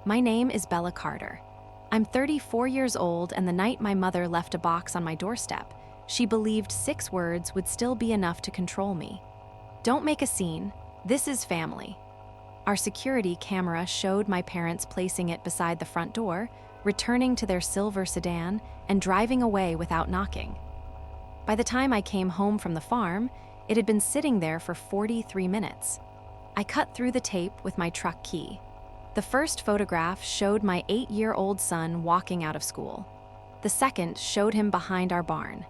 My name is Bella Carter. I'm 34 years old, and the night my mother left a box on my doorstep, she believed 6 words would still be enough to control me. Don't make a scene. This is family. Our security camera showed my parents placing it beside the front door, returning to their silver sedan, and driving away without knocking. By the time I came home from the farm, it had been sitting there for 43 minutes. I cut through the tape with my truck key. The first photograph showed my 8-year-old son walking out of school. The second showed him behind our barn.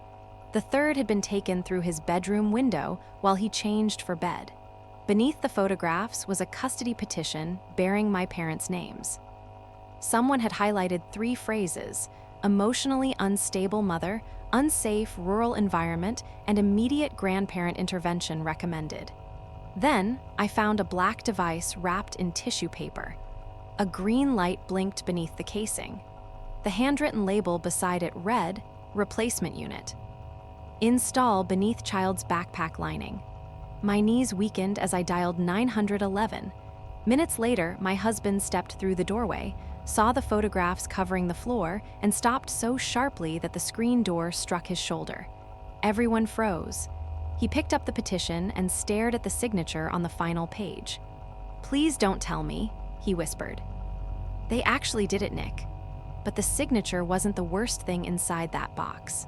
The third had been taken through his bedroom window while he changed for bed. Beneath the photographs was a custody petition bearing my parents' names. Someone had highlighted 3 phrases: emotionally unstable mother, unsafe rural environment, and immediate grandparent intervention recommended. Then, I found a black device wrapped in tissue paper. A green light blinked beneath the casing. The handwritten label beside it read, "Replacement Unit. Install beneath child's backpack lining." My knees weakened as I dialed 911. Minutes later, my husband stepped through the doorway, saw the photographs covering the floor, and stopped so sharply that the screen door struck his shoulder. Everyone froze. He picked up the petition and stared at the signature on the final page. "Please don't tell me," he whispered. "They actually did it, Nick." But the signature wasn't the worst thing inside that box.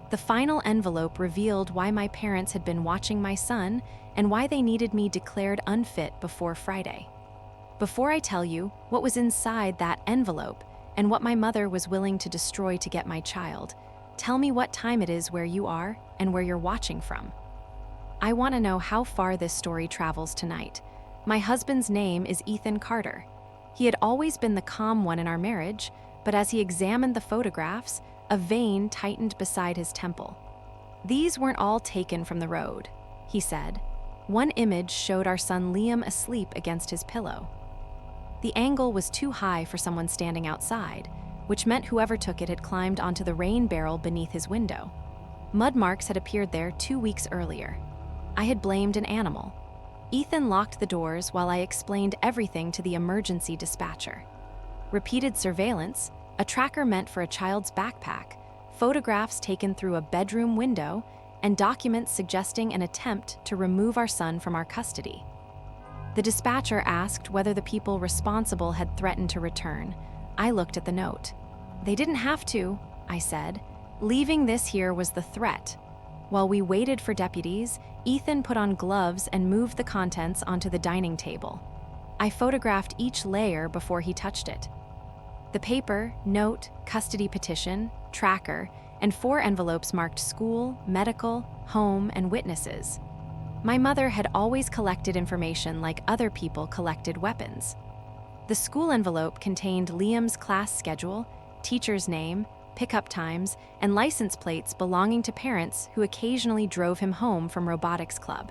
The final envelope revealed why my parents had been watching my son and why they needed me declared unfit before Friday. Before I tell you what was inside that envelope and what my mother was willing to destroy to get my child, tell me what time it is where you are and where you're watching from. I want to know how far this story travels tonight. My husband's name is Ethan Carter. He had always been the calm one in our marriage, but as he examined the photographs, a vein tightened beside his temple. "These weren't all taken from the road," he said. One image showed our son Liam asleep against his pillow. The angle was too high for someone standing outside, which meant whoever took it had climbed onto the rain barrel beneath his window. Mud marks had appeared there 2 weeks earlier. I had blamed an animal. Ethan locked the doors while I explained everything to the emergency dispatcher. Repeated surveillance, a tracker meant for a child's backpack, photographs taken through a bedroom window, and documents suggesting an attempt to remove our son from our custody. The dispatcher asked whether the people responsible had threatened to return. I looked at the note. "They didn't have to," I said. "Leaving this here was the threat." While we waited for deputies, Ethan put on gloves and moved the contents onto the dining table. I photographed each layer before he touched it. The paper, note, custody petition, tracker, and 4 envelopes marked school, medical, home, and witnesses. My mother had always collected information like other people collected weapons. The school envelope contained Liam's class schedule, teacher's name, pickup times, and license plates belonging to parents who occasionally drove him home from robotics club.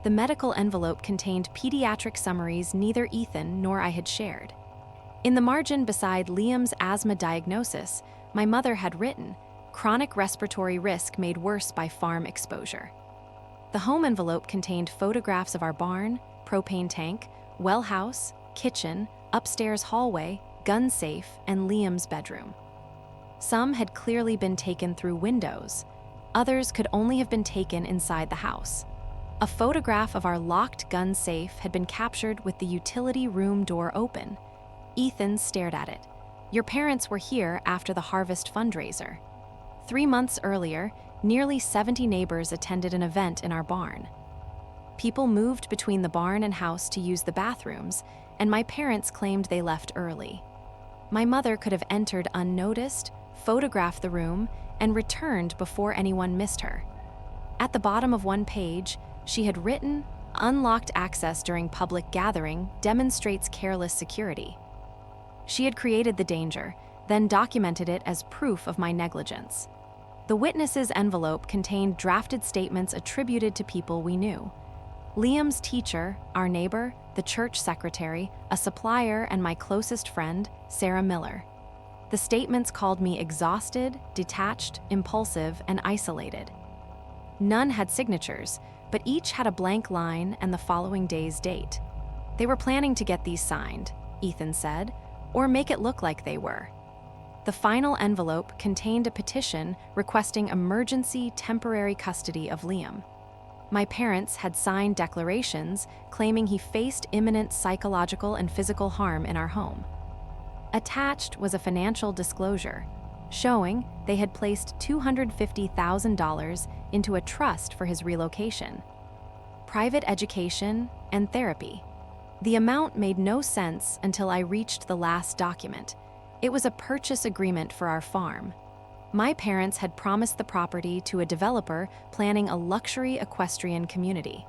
The medical envelope contained pediatric summaries neither Ethan nor I had shared. In the margin beside Liam's asthma diagnosis, my mother had written, "Chronic respiratory risk made worse by farm exposure." The home envelope contained photographs of our barn, propane tank, well house, kitchen, upstairs hallway, gun safe, and Liam's bedroom. Some had clearly been taken through windows. Others could only have been taken inside the house. A photograph of our locked gun safe had been captured with the utility room door open. Ethan stared at it. "Your parents were here after the harvest fundraiser." 3 months earlier, nearly 70 neighbors attended an event in our barn. People moved between the barn and house to use the bathrooms, and my parents claimed they left early. My mother could have entered unnoticed, photographed the room, and returned before anyone missed her. At the bottom of one page, she had written, "Unlocked access during public gathering demonstrates careless security." She had created the danger, then documented it as proof of my negligence. The witness's envelope contained drafted statements attributed to people we knew. Liam's teacher, our neighbor, the church secretary, a supplier, and my closest friend, Sarah Miller. The statements called me exhausted, detached, impulsive, and isolated. None had signatures, but each had a blank line and the following day's date. "They were planning to get these signed," Ethan said. or make it look like they were. The final envelope contained a petition requesting emergency temporary custody of Liam. My parents had signed declarations claiming he faced imminent psychological and physical harm in our home. Attached was a financial disclosure, showing they had placed $250,000 into a trust for his relocation. Private education and therapy. The amount made no sense until I reached the last document. It was a purchase agreement for our farm. My parents had promised the property to a developer planning a luxury equestrian community.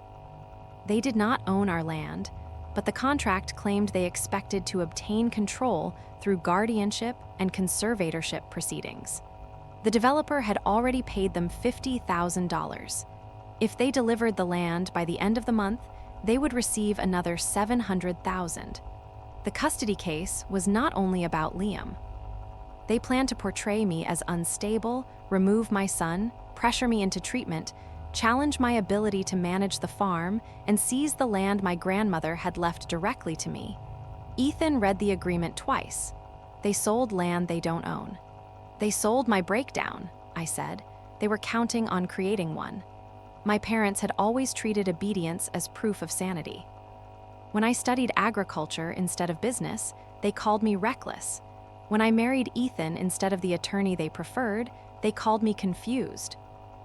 They did not own our land, but the contract claimed they expected to obtain control through guardianship and conservatorship proceedings. The developer had already paid them $50,000. If they delivered the land by the end of the month, they would receive another $700,000. The custody case was not only about Liam. They planned to portray me as unstable, remove my son, pressure me into treatment, challenge my ability to manage the farm, and seize the land my grandmother had left directly to me. Ethan read the agreement twice. They sold land they don't own. They sold my breakdown, I said. They were counting on creating one. My parents had always treated obedience as proof of sanity. When I studied agriculture instead of business, they called me reckless. When I married Ethan instead of the attorney they preferred, they called me confused.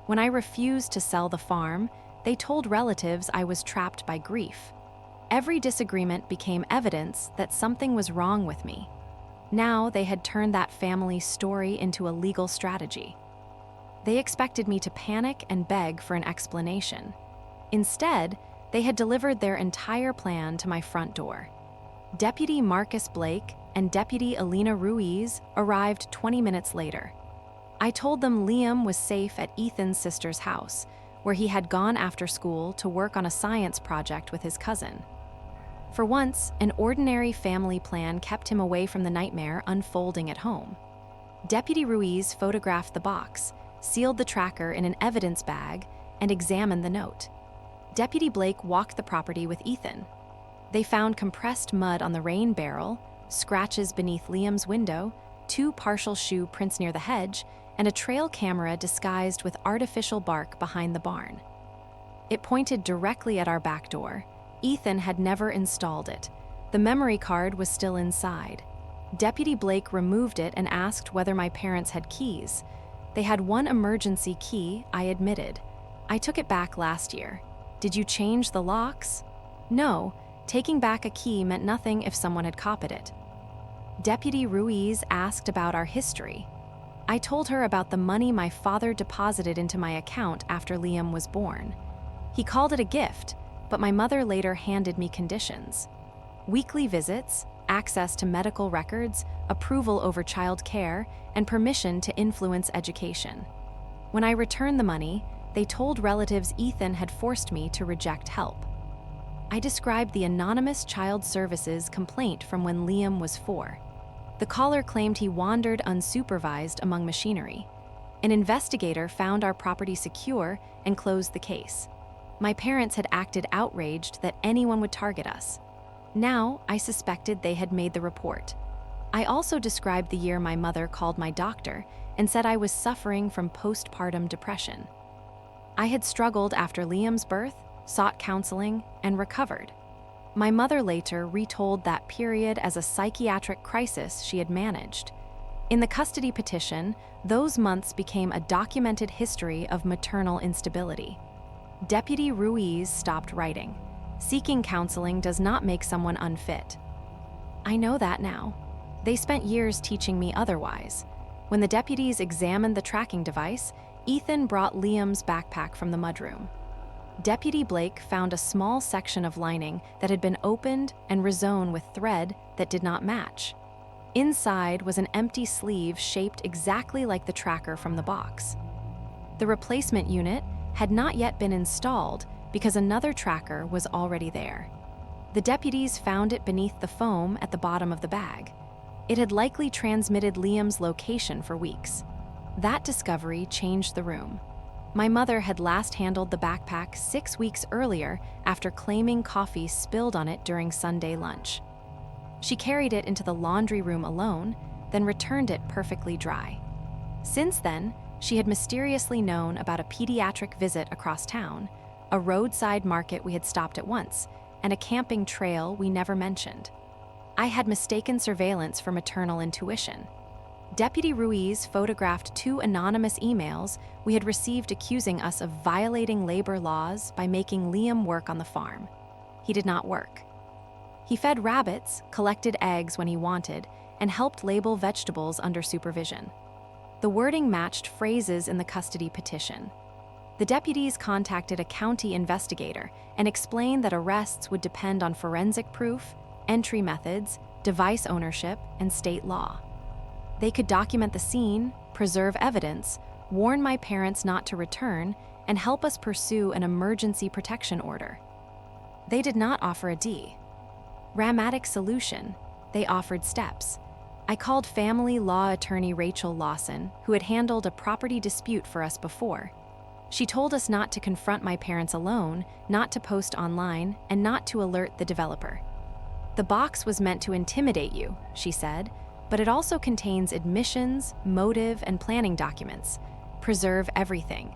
When I refused to sell the farm, they told relatives I was trapped by grief. Every disagreement became evidence that something was wrong with me. Now they had turned that family story into a legal strategy. They expected me to panic and beg for an explanation. Instead, they had delivered their entire plan to my front door. Deputy Marcus Blake and Deputy Alina Ruiz arrived 20 minutes later. I told them Liam was safe at Ethan's sister's house, where he had gone after school to work on a science project with his cousin. For once, an ordinary family plan kept him away from the nightmare unfolding at home. Deputy Ruiz photographed the box, sealed the tracker in an evidence bag, and examined the note. Deputy Blake walked the property with Ethan. They found compressed mud on the rain barrel, scratches beneath Liam's window, 2 partial shoe prints near the hedge, and a trail camera disguised with artificial bark behind the barn. It pointed directly at our back door. Ethan had never installed it. The memory card was still inside. Deputy Blake removed it and asked whether my parents had keys. They had one emergency key, I admitted. I took it back last year. Did you change the locks? No, taking back a key meant nothing if someone had copied it. Deputy Ruiz asked about our history. I told her about the money my father deposited into my account after Liam was born. He called it a gift, but my mother later handed me conditions. Weekly visits, access to medical records, approval over child care, and permission to influence education. When I returned the money, they told relatives Ethan had forced me to reject help. I described the anonymous child services complaint from when Liam was 4. The caller claimed he wandered unsupervised among machinery. An investigator found our property secure and closed the case. My parents had acted outraged that anyone would target us. Now, I suspected they had made the report. I also described the year my mother called my doctor and said I was suffering from postpartum depression. I had struggled after Liam's birth, sought counseling, and recovered. My mother later retold that period as a psychiatric crisis she had managed. In the custody petition, those months became a documented history of maternal instability. Deputy Ruiz stopped writing. Seeking counseling does not make someone unfit. I know that now. They spent years teaching me otherwise. When the deputies examined the tracking device, Ethan brought Liam's backpack from the mudroom. Deputy Blake found a small section of lining that had been opened and resewn with thread that did not match. Inside was an empty sleeve shaped exactly like the tracker from the box. The replacement unit had not yet been installed because another tracker was already there. The deputies found it beneath the foam at the bottom of the bag. It had likely transmitted Liam's location for weeks. That discovery changed the room. My mother had last handled the backpack 6 weeks earlier after claiming coffee spilled on it during Sunday lunch. She carried it into the laundry room alone, then returned it perfectly dry. Since then, she had mysteriously known about a pediatric visit across town, a roadside market we had stopped at once, and a camping trail we never mentioned. I had mistaken surveillance for maternal intuition. Deputy Ruiz photographed 2 anonymous emails we had received accusing us of violating labor laws by making Liam work on the farm. He did not work. He fed rabbits, collected eggs when he wanted, and helped label vegetables under supervision. The wording matched phrases in the custody petition. The deputies contacted a county investigator and explained that arrests would depend on forensic proof, entry methods, device ownership, and state law. They could document the scene, preserve evidence, warn my parents not to return, and help us pursue an emergency protection order. They did not offer a dramatic solution. They offered steps. I called family law attorney Rachel Lawson, who had handled a property dispute for us before. She told us not to confront my parents alone, not to post online, and not to alert the developer. The box was meant to intimidate you, she said, but it also contains admissions, motive, and planning documents. Preserve everything.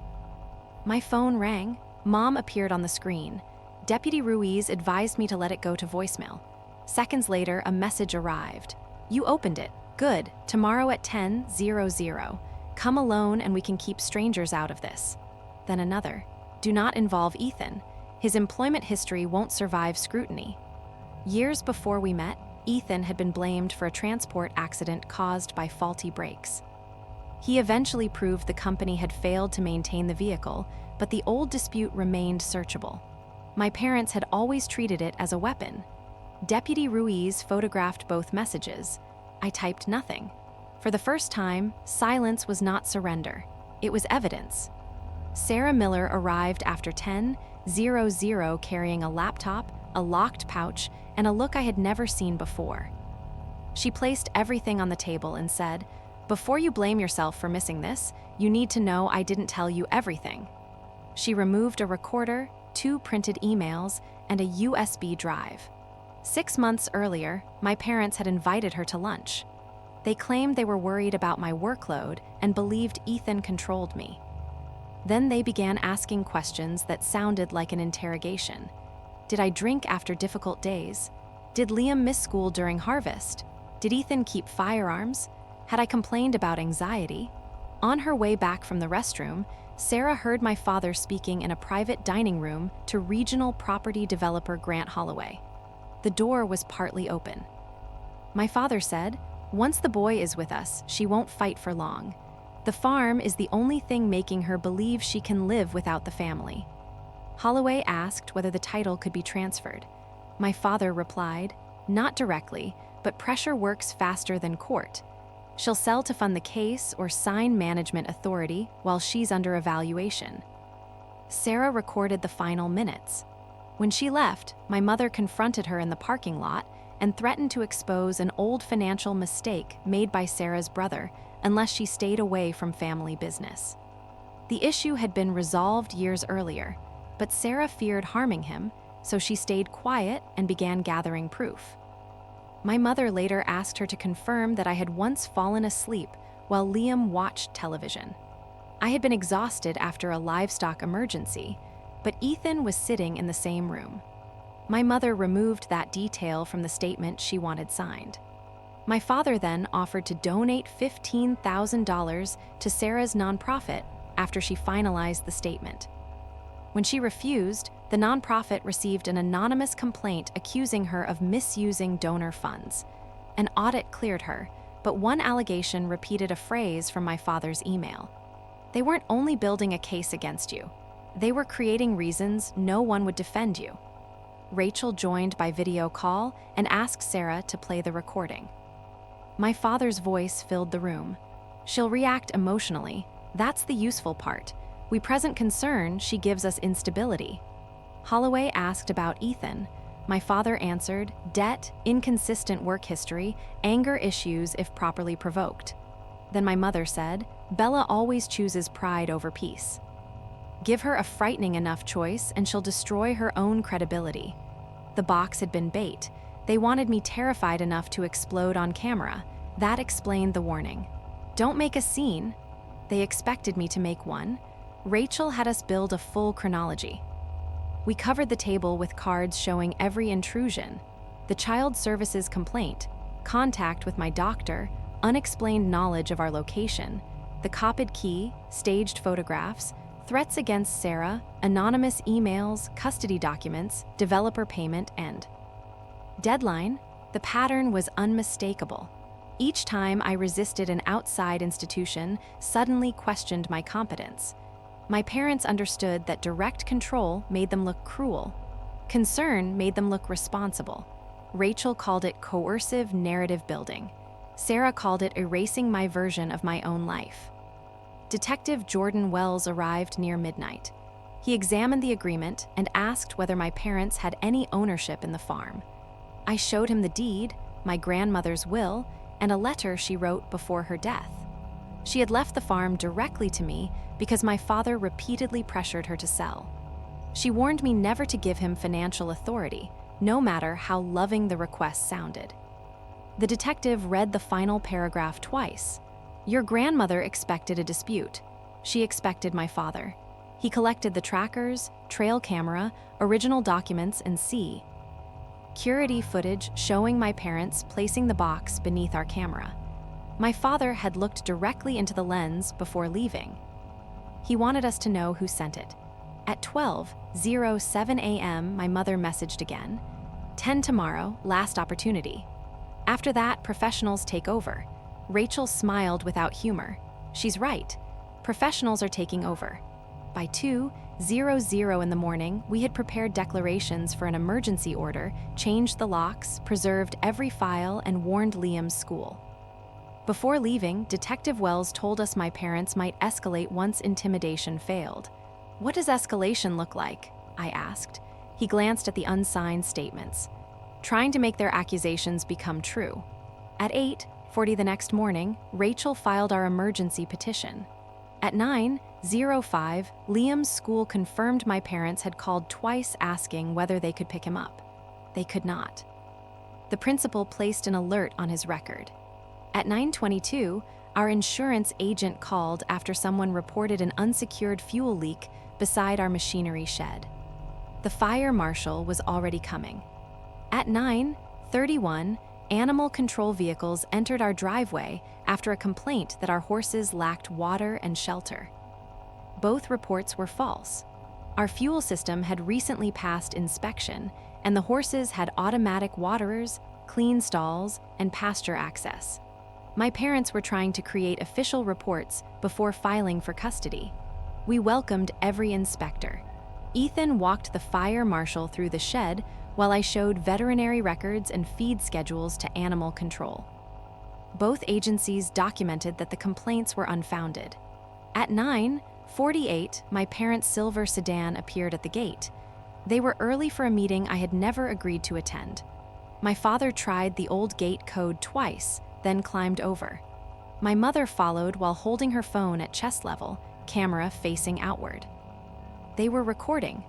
My phone rang. Mom appeared on the screen. Deputy Ruiz advised me to let it go to voicemail. Seconds later, a message arrived. You opened it. Good. Tomorrow at 10:00. Come alone and we can keep strangers out of this. Then another. Do not involve Ethan. His employment history won't survive scrutiny. Years before we met, Ethan had been blamed for a transport accident caused by faulty brakes. He eventually proved the company had failed to maintain the vehicle, but the old dispute remained searchable. My parents had always treated it as a weapon. Deputy Ruiz photographed both messages. I typed nothing. For the first time, silence was not surrender. It was evidence. Sarah Miller arrived after 10:00 carrying a laptop, a locked pouch, and a look I had never seen before. She placed everything on the table and said, "Before you blame yourself for missing this, you need to know I didn't tell you everything." She removed a recorder, 2 printed emails, and a USB drive. 6 months earlier, my parents had invited her to lunch. They claimed they were worried about my workload and believed Ethan controlled me. Then they began asking questions that sounded like an interrogation. Did I drink after difficult days? Did Liam miss school during harvest? Did Ethan keep firearms? Had I complained about anxiety? On her way back from the restroom, Sarah heard my father speaking in a private dining room to regional property developer Grant Holloway. The door was partly open. My father said, "Once the boy is with us, she won't fight for long. The farm is the only thing making her believe she can live without the family." Holloway asked whether the title could be transferred. My father replied, "Not directly, but pressure works faster than court. She'll sell to fund the case or sign management authority while she's under evaluation." Sarah recorded the final minutes. When she left, my mother confronted her in the parking lot and threatened to expose an old financial mistake made by Sarah's brother unless she stayed away from family business. The issue had been resolved years earlier, but Sarah feared harming him, so she stayed quiet and began gathering proof. My mother later asked her to confirm that I had once fallen asleep while Liam watched television. I had been exhausted after a livestock emergency, but Ethan was sitting in the same room. My mother removed that detail from the statement she wanted signed. My father then offered to donate $15,000 to Sarah's nonprofit after she finalized the statement. When she refused, the nonprofit received an anonymous complaint accusing her of misusing donor funds. An audit cleared her, but one allegation repeated a phrase from my father's email. They weren't only building a case against you. They were creating reasons no one would defend you. Rachel joined by video call and asked Sarah to play the recording. My father's voice filled the room. She'll react emotionally. That's the useful part. We present concern she gives us instability. Holloway asked about Ethan. My father answered, debt, inconsistent work history, anger issues if properly provoked. Then my mother said, Bella always chooses pride over peace. Give her a frightening enough choice and she'll destroy her own credibility. The box had been bait. They wanted me terrified enough to explode on camera. That explained the warning. Don't make a scene. They expected me to make one. Rachel had us build a full chronology. We covered the table with cards showing every intrusion: the child services complaint, contact with my doctor, unexplained knowledge of our location, the copied key, staged photographs, threats against Sarah, anonymous emails, custody documents, developer payment, and deadline. The pattern was unmistakable. Each time I resisted an outside institution, suddenly questioned my competence. My parents understood that direct control made them look cruel. Concern made them look responsible. Rachel called it coercive narrative building. Sarah called it erasing my version of my own life. Detective Jordan Wells arrived near midnight. He examined the agreement and asked whether my parents had any ownership in the farm. I showed him the deed, my grandmother's will, and a letter she wrote before her death. She had left the farm directly to me because my father repeatedly pressured her to sell. She warned me never to give him financial authority, no matter how loving the request sounded. The detective read the final paragraph twice. Your grandmother expected a dispute. She expected my father. He collected the trackers, trail camera, original documents, and security footage showing my parents placing the box beneath our camera. My father had looked directly into the lens before leaving. He wanted us to know who sent it. At 12:07 a.m., my mother messaged again. 10 tomorrow, last opportunity. After that, professionals take over. Rachel smiled without humor. She's right. Professionals are taking over. By 2:00 in the morning, we had prepared declarations for an emergency order, changed the locks, preserved every file, and warned Liam's school. Before leaving, Detective Wells told us my parents might escalate once intimidation failed. What does escalation look like? I asked. He glanced at the unsigned statements. Trying to make their accusations become true. At 8:40 the next morning, Rachel filed our emergency petition. At 9:05, Liam's school confirmed my parents had called twice asking whether they could pick him up. They could not. The principal placed an alert on his record. At 9:22, our insurance agent called after someone reported an unsecured fuel leak beside our machinery shed. The fire marshal was already coming. At 9:31, animal control vehicles entered our driveway after a complaint that our horses lacked water and shelter. Both reports were false. Our fuel system had recently passed inspection, and the horses had automatic waterers, clean stalls, and pasture access. My parents were trying to create official reports before filing for custody. We welcomed every inspector. Ethan walked the fire marshal through the shed while I showed veterinary records and feed schedules to animal control. Both agencies documented that the complaints were unfounded. At 9:48, my parents' silver sedan appeared at the gate. They were early for a meeting I had never agreed to attend. My father tried the old gate code twice, then climbed over. My mother followed while holding her phone at chest level, camera facing outward. They were recording.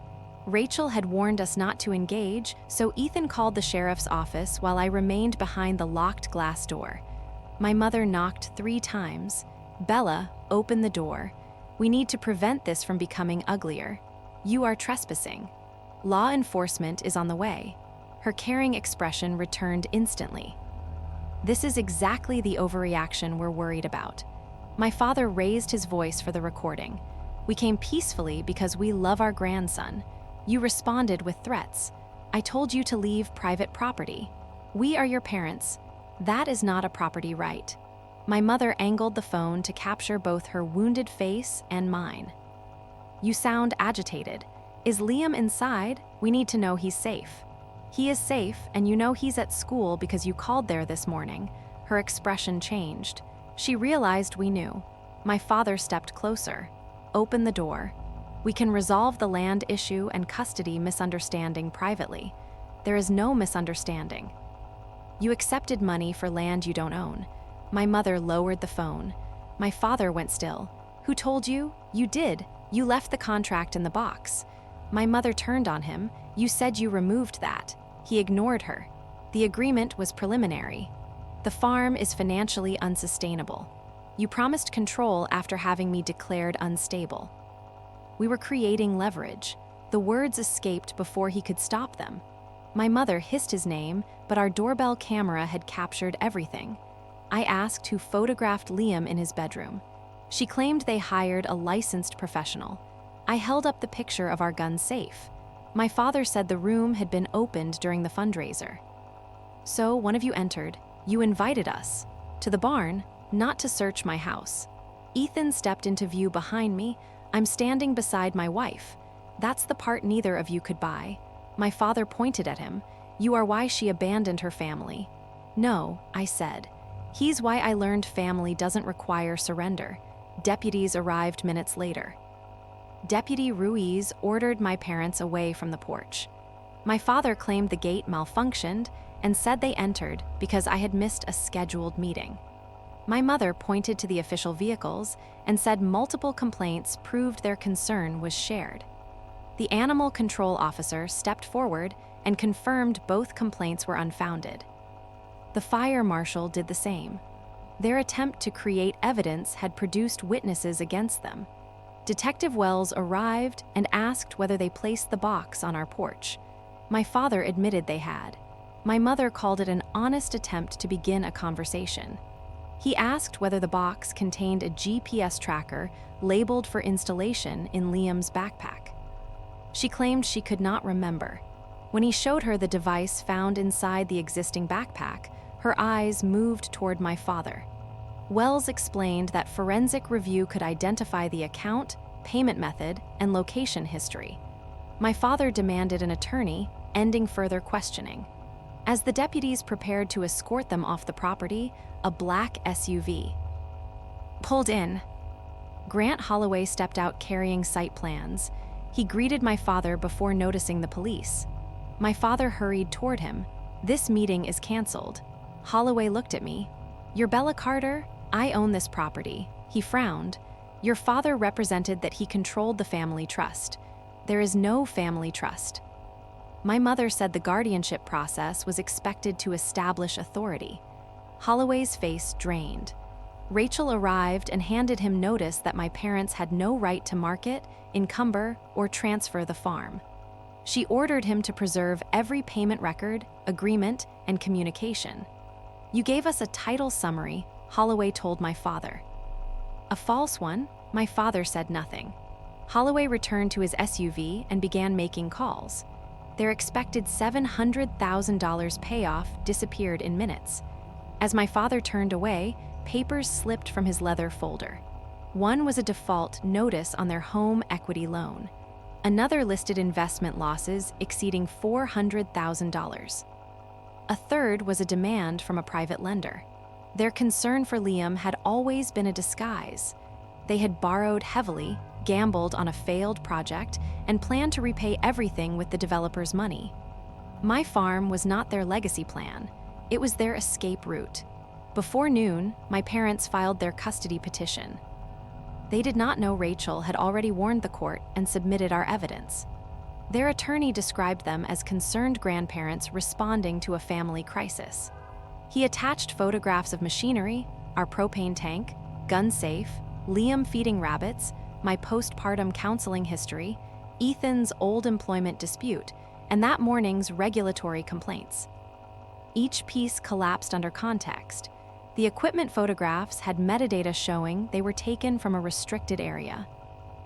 Rachel had warned us not to engage, so Ethan called the sheriff's office while I remained behind the locked glass door. My mother knocked 3 times. Bella, open the door. We need to prevent this from becoming uglier. You are trespassing. Law enforcement is on the way. Her caring expression returned instantly. This is exactly the overreaction we're worried about. My father raised his voice for the recording. We came peacefully because we love our grandson. You responded with threats. I told you to leave private property. We are your parents. That is not a property right. My mother angled the phone to capture both her wounded face and mine. You sound agitated. Is Liam inside? We need to know he's safe. He is safe, and you know he's at school because you called there this morning. Her expression changed. She realized we knew. My father stepped closer. Open the door. We can resolve the land issue and custody misunderstanding privately. There is no misunderstanding. You accepted money for land you don't own. My mother lowered the phone. My father went still. Who told you? You did. You left the contract in the box. My mother turned on him. You said you removed that. He ignored her. The agreement was preliminary. The farm is financially unsustainable. You promised control after having me declared unstable. We were creating leverage. The words escaped before he could stop them. My mother hissed his name, but our doorbell camera had captured everything. I asked who photographed Liam in his bedroom. She claimed they hired a licensed professional. I held up the picture of our gun safe. My father said the room had been opened during the fundraiser. So one of you entered. You invited us to the barn, not to search my house. Ethan stepped into view behind me. I'm standing beside my wife. That's the part neither of you could buy. My father pointed at him. You are why she abandoned her family. No, I said. He's why I learned family doesn't require surrender. Deputies arrived minutes later. Deputy Ruiz ordered my parents away from the porch. My father claimed the gate malfunctioned and said they entered because I had missed a scheduled meeting. My mother pointed to the official vehicles and said multiple complaints proved their concern was shared. The animal control officer stepped forward and confirmed both complaints were unfounded. The fire marshal did the same. Their attempt to create evidence had produced witnesses against them. Detective Wells arrived and asked whether they placed the box on our porch. My father admitted they had. My mother called it an honest attempt to begin a conversation. He asked whether the box contained a GPS tracker labeled for installation in Liam's backpack. She claimed she could not remember. When he showed her the device found inside the existing backpack, her eyes moved toward my father. Wells explained that forensic review could identify the account, payment method, and location history. My father demanded an attorney, ending further questioning. As the deputies prepared to escort them off the property, a black SUV pulled in. Grant Holloway stepped out carrying site plans. He greeted my father before noticing the police. My father hurried toward him. This meeting is canceled. Holloway looked at me. You're Bella Carter? I own this property. He frowned. Your father represented that he controlled the family trust. There is no family trust. My mother said the guardianship process was expected to establish authority. Holloway's face drained. Rachel arrived and handed him notice that my parents had no right to market, encumber, or transfer the farm. She ordered him to preserve every payment record, agreement, and communication. You gave us a title summary, Holloway told my father. A false one? My father said nothing. Holloway returned to his SUV and began making calls. Their expected $700,000 payoff disappeared in minutes. As my father turned away, papers slipped from his leather folder. One was a default notice on their home equity loan. Another listed investment losses exceeding $400,000. A third was a demand from a private lender. Their concern for Liam had always been a disguise. They had borrowed heavily, gambled on a failed project, and planned to repay everything with the developer's money. My farm was not their legacy plan. It was their escape route. Before noon, my parents filed their custody petition. They did not know Rachel had already warned the court and submitted our evidence. Their attorney described them as concerned grandparents responding to a family crisis. He attached photographs of machinery, our propane tank, gun safe, Liam feeding rabbits, my postpartum counseling history, Ethan's old employment dispute, and that morning's regulatory complaints. Each piece collapsed under context. The equipment photographs had metadata showing they were taken from a restricted area.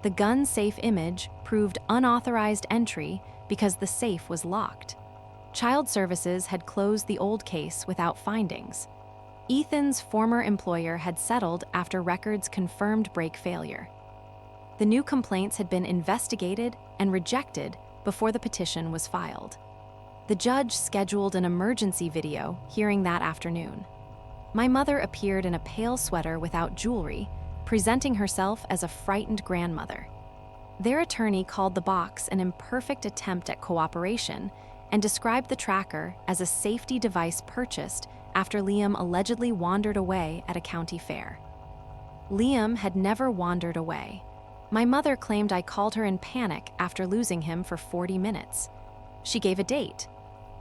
The gun safe image proved unauthorized entry because the safe was locked. Child Services had closed the old case without findings. Ethan's former employer had settled after records confirmed brake failure. The new complaints had been investigated and rejected before the petition was filed. The judge scheduled an emergency video hearing that afternoon. My mother appeared in a pale sweater without jewelry, presenting herself as a frightened grandmother. Their attorney called the box an imperfect attempt at cooperation and described the tracker as a safety device purchased after Liam allegedly wandered away at a county fair. Liam had never wandered away. My mother claimed I called her in panic after losing him for 40 minutes. She gave a date.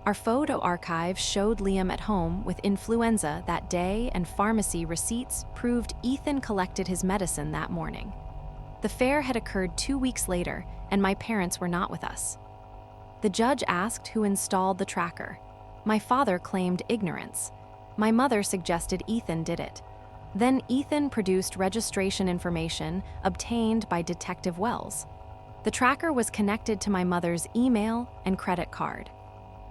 Our photo archive showed Liam at home with influenza that day, and pharmacy receipts proved Ethan collected his medicine that morning. The affair had occurred 2 weeks later, and my parents were not with us. The judge asked who installed the tracker. My father claimed ignorance. My mother suggested Ethan did it. Then Ethan produced registration information obtained by Detective Wells. The tracker was connected to my mother's email and credit card.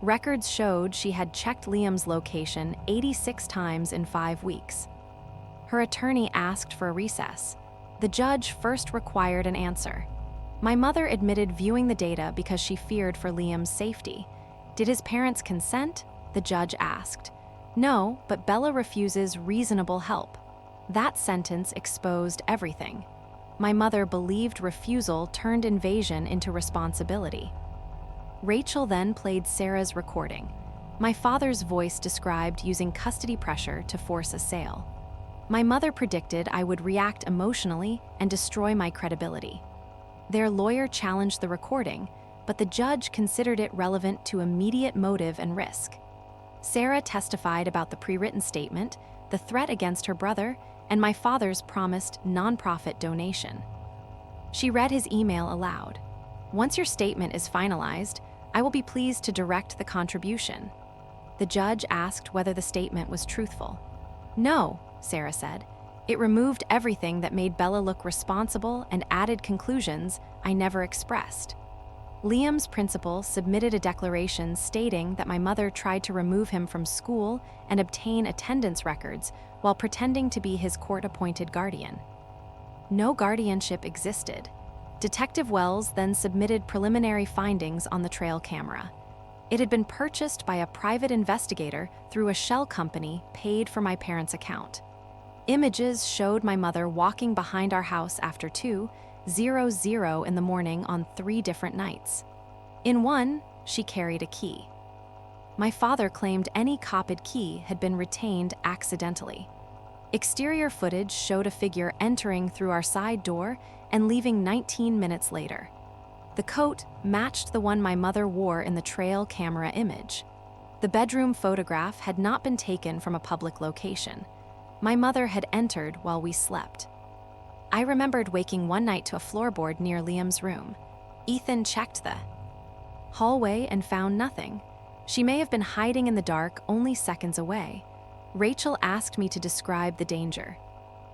Records showed she had checked Liam's location 86 times in 5 weeks. Her attorney asked for a recess. The judge first required an answer. My mother admitted viewing the data because she feared for Liam's safety. Did his parents consent? The judge asked. No, but Bella refuses reasonable help. That sentence exposed everything. My mother believed refusal turned invasion into responsibility. Rachel then played Sarah's recording. My father's voice described using custody pressure to force a sale. My mother predicted I would react emotionally and destroy my credibility. Their lawyer challenged the recording, but the judge considered it relevant to immediate motive and risk. Sarah testified about the pre-written statement, the threat against her brother, and my father's promised nonprofit donation. She read his email aloud. Once your statement is finalized, I will be pleased to direct the contribution. The judge asked whether the statement was truthful. No, Sarah said. It removed everything that made Bella look responsible and added conclusions I never expressed. Liam's principal submitted a declaration stating that my mother tried to remove him from school and obtain attendance records while pretending to be his court-appointed guardian. No guardianship existed. Detective Wells then submitted preliminary findings on the trail camera. It had been purchased by a private investigator through a shell company paid for my parents' account. Images showed my mother walking behind our house after 2:00 in the morning on 3 different nights. In one, she carried a key. My father claimed any copied key had been retained accidentally. Exterior footage showed a figure entering through our side door and leaving 19 minutes later. The coat matched the one my mother wore in the trail camera image. The bedroom photograph had not been taken from a public location. My mother had entered while we slept. I remembered waking one night to a floorboard near Liam's room. Ethan checked the hallway and found nothing. She may have been hiding in the dark only seconds away. Rachel asked me to describe the danger.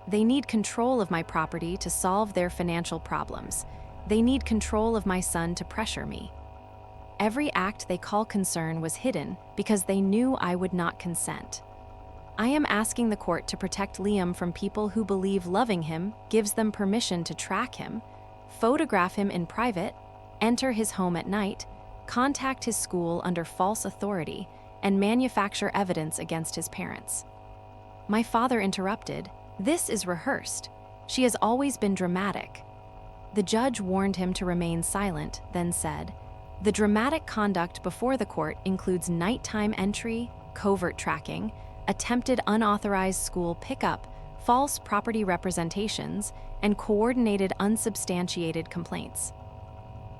They need control of my property to solve their financial problems. They need control of my son to pressure me. Every act they call concern was hidden because they knew I would not consent. I am asking the court to protect Liam from people who believe loving him gives them permission to track him, photograph him in private, enter his home at night, contact his school under false authority, and manufacture evidence against his parents. My father interrupted. This is rehearsed. She has always been dramatic. The judge warned him to remain silent, then said, the dramatic conduct before the court includes nighttime entry, covert tracking, attempted unauthorized school pickup, false property representations, and coordinated unsubstantiated complaints.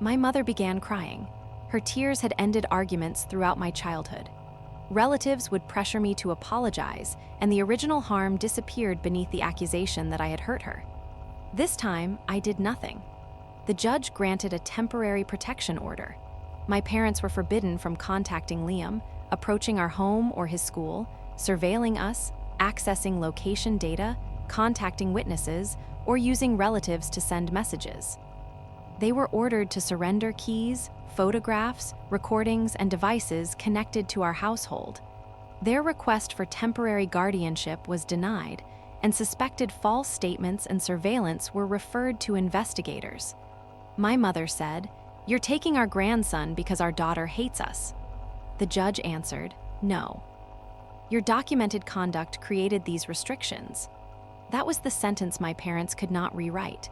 My mother began crying. Her tears had ended arguments throughout my childhood. Relatives would pressure me to apologize, and the original harm disappeared beneath the accusation that I had hurt her. This time, I did nothing. The judge granted a temporary protection order. My parents were forbidden from contacting Liam, approaching our home or his school, surveilling us, accessing location data, contacting witnesses, or using relatives to send messages. They were ordered to surrender keys, photographs, recordings, and devices connected to our household. Their request for temporary guardianship was denied, and suspected false statements and surveillance were referred to investigators. My mother said, "You're taking our grandson because our daughter hates us." The judge answered, "No. Your documented conduct created these restrictions." That was the sentence my parents could not rewrite.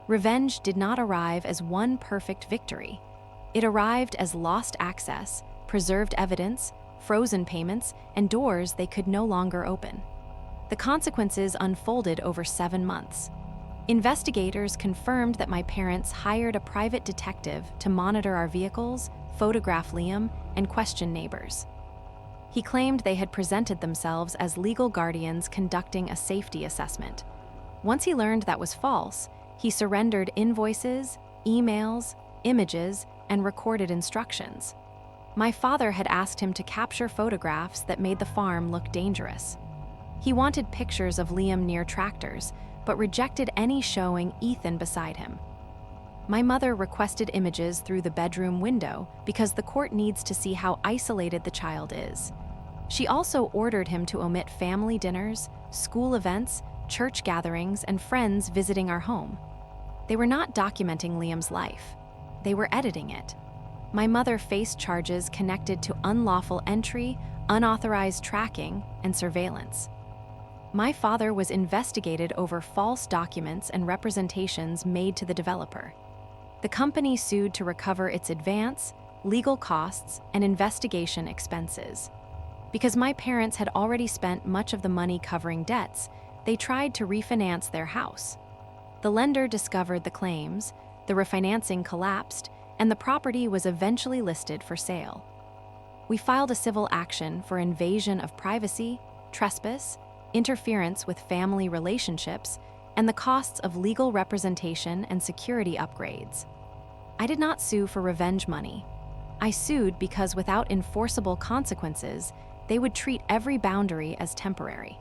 Revenge did not arrive as one perfect victory. It arrived as lost access, preserved evidence, frozen payments, and doors they could no longer open. The consequences unfolded over 7 months. Investigators confirmed that my parents hired a private detective to monitor our vehicles, photograph Liam, and question neighbors. He claimed they had presented themselves as legal guardians conducting a safety assessment. Once he learned that was false, he surrendered invoices, emails, images, and recorded instructions. My father had asked him to capture photographs that made the farm look dangerous. He wanted pictures of Liam near tractors, but rejected any showing Ethan beside him. My mother requested images through the bedroom window because the court needs to see how isolated the child is. She also ordered him to omit family dinners, school events, church gatherings, and friends visiting our home. They were not documenting Liam's life. They were editing it. My mother faced charges connected to unlawful entry, unauthorized tracking, and surveillance. My father was investigated over false documents and representations made to the developer. The company sued to recover its advance, legal costs, and investigation expenses. Because my parents had already spent much of the money covering debts, they tried to refinance their house. The lender discovered the claims, the refinancing collapsed, and the property was eventually listed for sale. We filed a civil action for invasion of privacy, trespass, interference with family relationships, and the costs of legal representation and security upgrades. I did not sue for revenge money. I sued because without enforceable consequences, they would treat every boundary as temporary.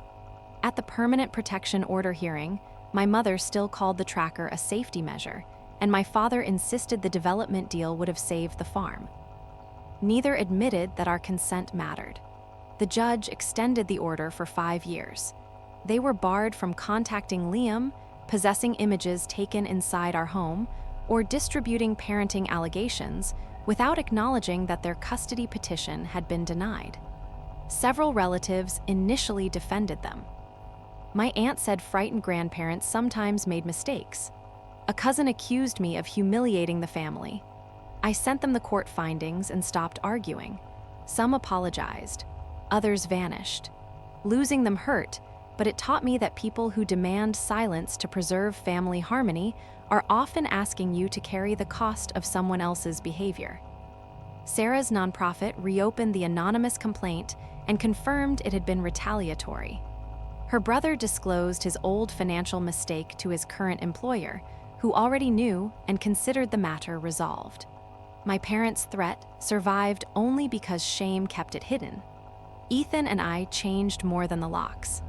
At the permanent protection order hearing, my mother still called the tracker a safety measure, and my father insisted the development deal would have saved the farm. Neither admitted that our consent mattered. The judge extended the order for 5 years. They were barred from contacting Liam, possessing images taken inside our home, or distributing parenting allegations without acknowledging that their custody petition had been denied. Several relatives initially defended them. My aunt said frightened grandparents sometimes made mistakes. A cousin accused me of humiliating the family. I sent them the court findings and stopped arguing. Some apologized. Others vanished. Losing them hurt, but it taught me that people who demand silence to preserve family harmony are often asking you to carry the cost of someone else's behavior. Sarah's nonprofit reopened the anonymous complaint and confirmed it had been retaliatory. Her brother disclosed his old financial mistake to his current employer, who already knew and considered the matter resolved. My parents' threat survived only because shame kept it hidden. Ethan and I changed more than the locks.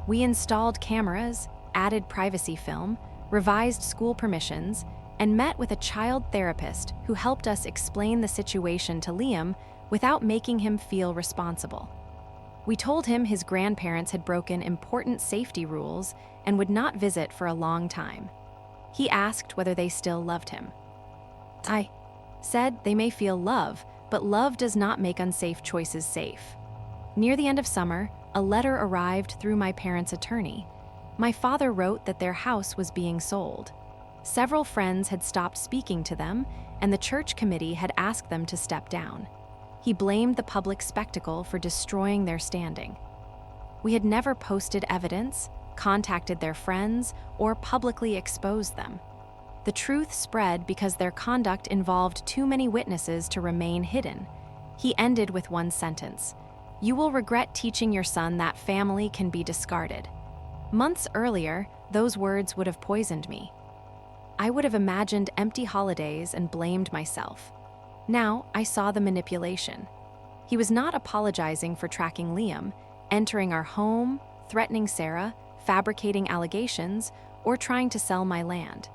We installed cameras, added privacy film, revised school permissions, and met with a child therapist who helped us explain the situation to Liam without making him feel responsible. We told him his grandparents had broken important safety rules and would not visit for a long time. He asked whether they still loved him. I said they may feel love, but love does not make unsafe choices safe. Near the end of summer, a letter arrived through my parents' attorney. My father wrote that their house was being sold. Several friends had stopped speaking to them, and the church committee had asked them to step down. He blamed the public spectacle for destroying their standing. We had never posted evidence, contacted their friends, or publicly exposed them. The truth spread because their conduct involved too many witnesses to remain hidden. He ended with one sentence: "You will regret teaching your son that family can be discarded." Months earlier, those words would have poisoned me. I would have imagined empty holidays and blamed myself. Now, I saw the manipulation. He was not apologizing for tracking Liam, entering our home, threatening Sarah, fabricating allegations, or trying to sell my land.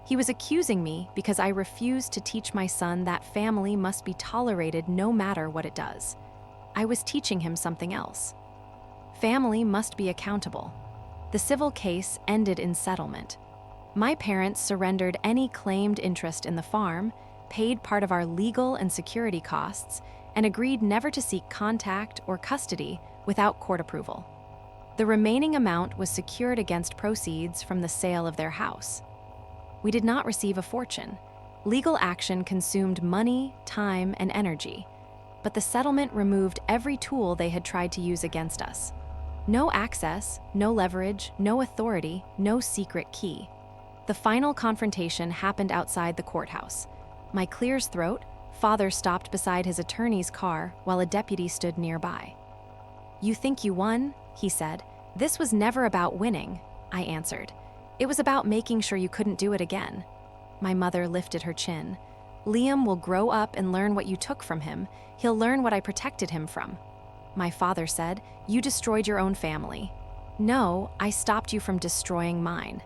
He was accusing me because I refused to teach my son that family must be tolerated no matter what it does. I was teaching him something else. Family must be accountable. The civil case ended in settlement. My parents surrendered any claimed interest in the farm, paid part of our legal and security costs, and agreed never to seek contact or custody without court approval. The remaining amount was secured against proceeds from the sale of their house. We did not receive a fortune. Legal action consumed money, time, and energy, but the settlement removed every tool they had tried to use against us. No access, no leverage, no authority, no secret key. The final confrontation happened outside the courthouse. My clear's throat, Father stopped beside his attorney's car while a deputy stood nearby. "You think you won?" he said. "This was never about winning," I answered. "It was about making sure you couldn't do it again." My mother lifted her chin. "Liam will grow up and learn what you took from him. He'll learn what I protected him from." My father said, "You destroyed your own family." "No, I stopped you from destroying mine."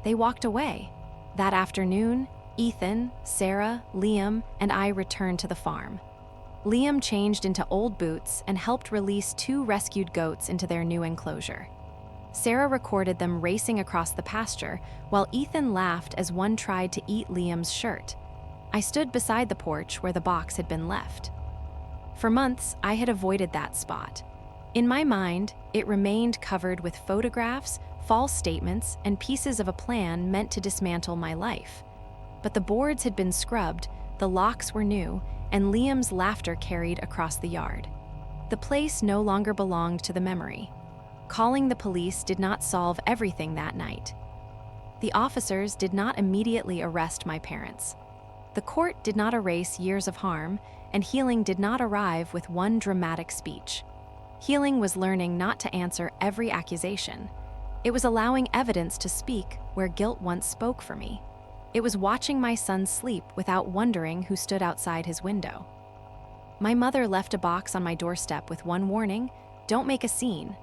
They walked away. That afternoon, Ethan, Sarah, Liam, and I returned to the farm. Liam changed into old boots and helped release 2 rescued goats into their new enclosure. Sarah recorded them racing across the pasture, while Ethan laughed as one tried to eat Liam's shirt. I stood beside the porch where the box had been left. For months, I had avoided that spot. In my mind, it remained covered with photographs, false statements, and pieces of a plan meant to dismantle my life. But the boards had been scrubbed, the locks were new, and Liam's laughter carried across the yard. The place no longer belonged to the memory. Calling the police did not solve everything that night. The officers did not immediately arrest my parents. The court did not erase years of harm, and healing did not arrive with one dramatic speech. Healing was learning not to answer every accusation. It was allowing evidence to speak where guilt once spoke for me. It was watching my son sleep without wondering who stood outside his window. My mother left a box on my doorstep with one warning: don't make a scene.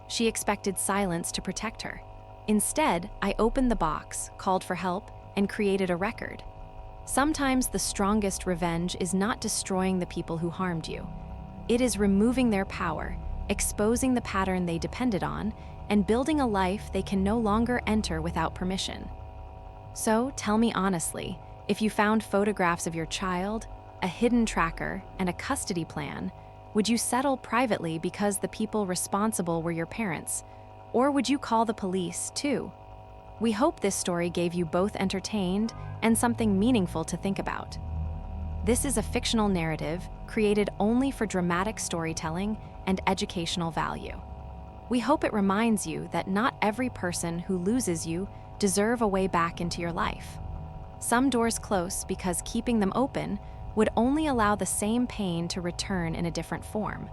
She expected silence to protect her. Instead, I opened the box, called for help, and created a record. Sometimes the strongest revenge is not destroying the people who harmed you. It is removing their power, exposing the pattern they depended on, and building a life they can no longer enter without permission. So, tell me honestly, if you found photographs of your child, a hidden tracker, and a custody plan, would you settle privately because the people responsible were your parents? Or would you call the police, too? We hope this story gave you both entertained and something meaningful to think about. This is a fictional narrative created only for dramatic storytelling and educational value. We hope it reminds you that not every person who loses you deserve a way back into your life. Some doors close because keeping them open would only allow the same pain to return in a different form.